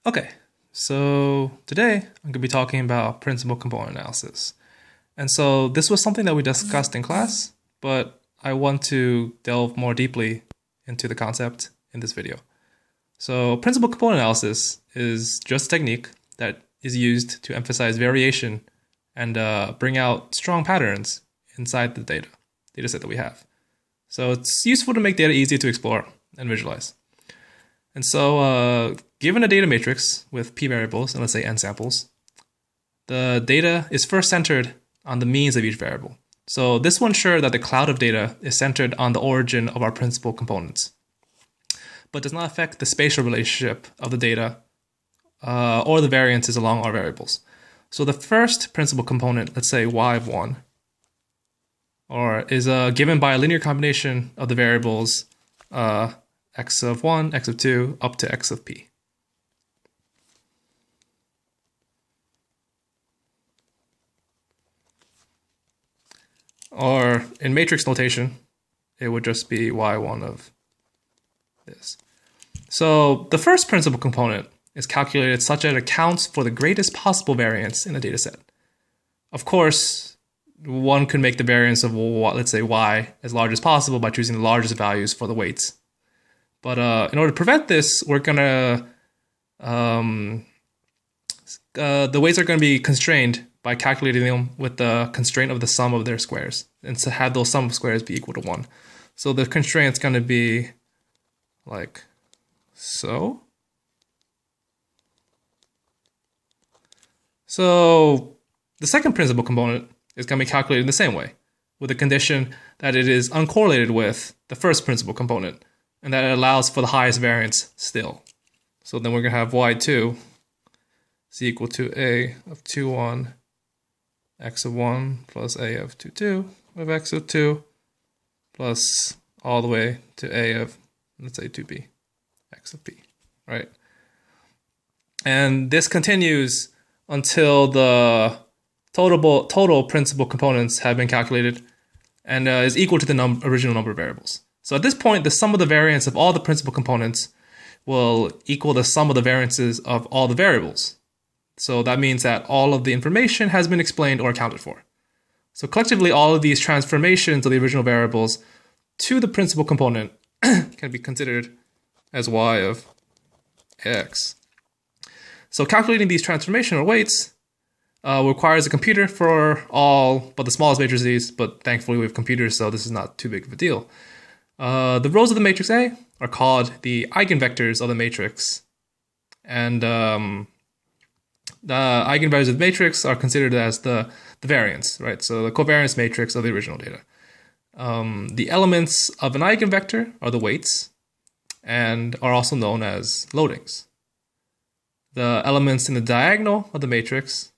Okay, so today I'm going to be talking about principal component analysis. And so this was something that we discussed in class, but I want to delve more deeply into the concept in this video. So principal component analysis is just a technique that is used to emphasize variation and bring out strong patterns inside the data set that we have. So it's useful to make data easy to explore and visualize. And so given a data matrix with p variables, and let's say n samples, the data is first centered on the means of each variable. So this will ensure that the cloud of data is centered on the origin of our principal components, but does not affect the spatial relationship of the data or the variances along our variables. So the first principal component, let's say y of 1, is given by a linear combination of the variables x of 1, x of 2, up to x of p. Or in matrix notation, it would just be y1 of this. So the first principal component is calculated such that it accounts for the greatest possible variance in a data set. Of course, one could make the variance of, let's say, y as large as possible by choosing the largest values for the weights. But in order to prevent this, we're going to, the weights are going to be constrained by calculating them with the constraint of the sum of their squares, and to have those sum of squares be equal to 1. So the constraint's going to be like so. So the second principal component is going to be calculated in the same way, with the condition that it is uncorrelated with the first principal component, and that it allows for the highest variance still. So then we're going to have y2 is equal to a of 2, 1, x of 1 plus a of 2, 2 of x of 2 plus all the way to a of, let's say, 2b, x of p, right? And this continues until the total principal components have been calculated and is equal to the original number of variables. So at this point, the sum of the variance of all the principal components will equal the sum of the variances of all the variables. So that means that all of the information has been explained or accounted for. So collectively, all of these transformations of the original variables to the principal component can be considered as y of x. So calculating these transformational weights requires a computer for all but the smallest matrices, but thankfully we have computers, so this is not too big of a deal. The rows of the matrix A are called the eigenvectors of the matrix, and the eigenvalues of the matrix are considered as the variance, right? So the covariance matrix of the original data. The elements of an eigenvector are the weights and are also known as loadings. The elements in the diagonal of the matrix,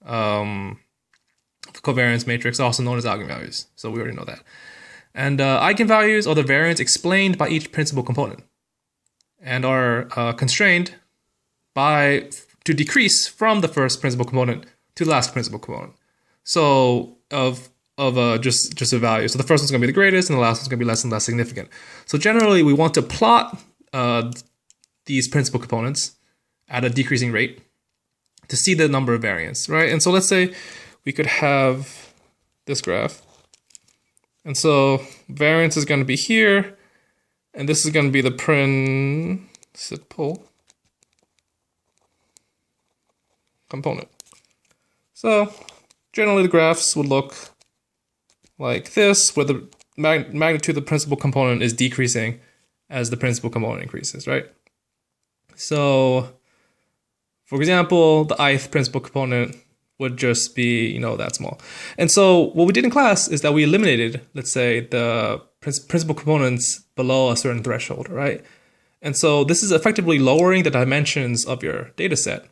the covariance matrix, are also known as eigenvalues. So we already know that. And eigenvalues are the variance explained by each principal component and are constrained to decrease from the first principal component to the last principal component. So just a value. So the first one's going to be the greatest, and the last one's going to be less and less significant. So generally, we want to plot these principal components at a decreasing rate to see the number of variance, right? And so let's say we could have this graph. And so variance is going to be here, and this is going to be the principal component. So generally the graphs would look like this, where the magnitude of the principal component is decreasing as the principal component increases, right? So for example, the ith principal component would just be, that small. And so what we did in class is that we eliminated, let's say, the principal components below a certain threshold, right? And so this is effectively lowering the dimensions of your data set.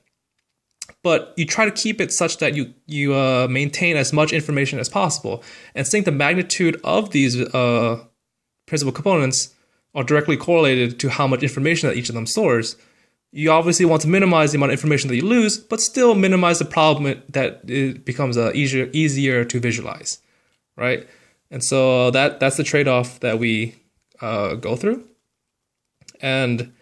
But you try to keep it such that you maintain as much information as possible. And since the magnitude of these principal components are directly correlated to how much information that each of them stores, you obviously want to minimize the amount of information that you lose, but still minimize the problem that it becomes easier to visualize, right? And so that's the trade-off that we go through. And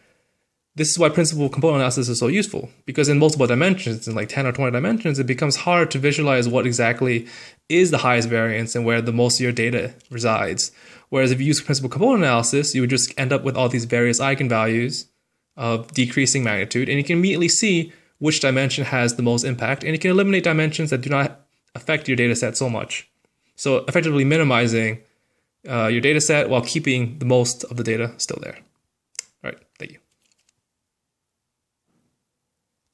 This is why principal component analysis is so useful, because in multiple dimensions, in like 10 or 20 dimensions, it becomes hard to visualize what exactly is the highest variance and where the most of your data resides. Whereas if you use principal component analysis, you would just end up with all these various eigenvalues of decreasing magnitude, and you can immediately see which dimension has the most impact, and you can eliminate dimensions that do not affect your data set so much. So effectively minimizing your data set while keeping the most of the data still there.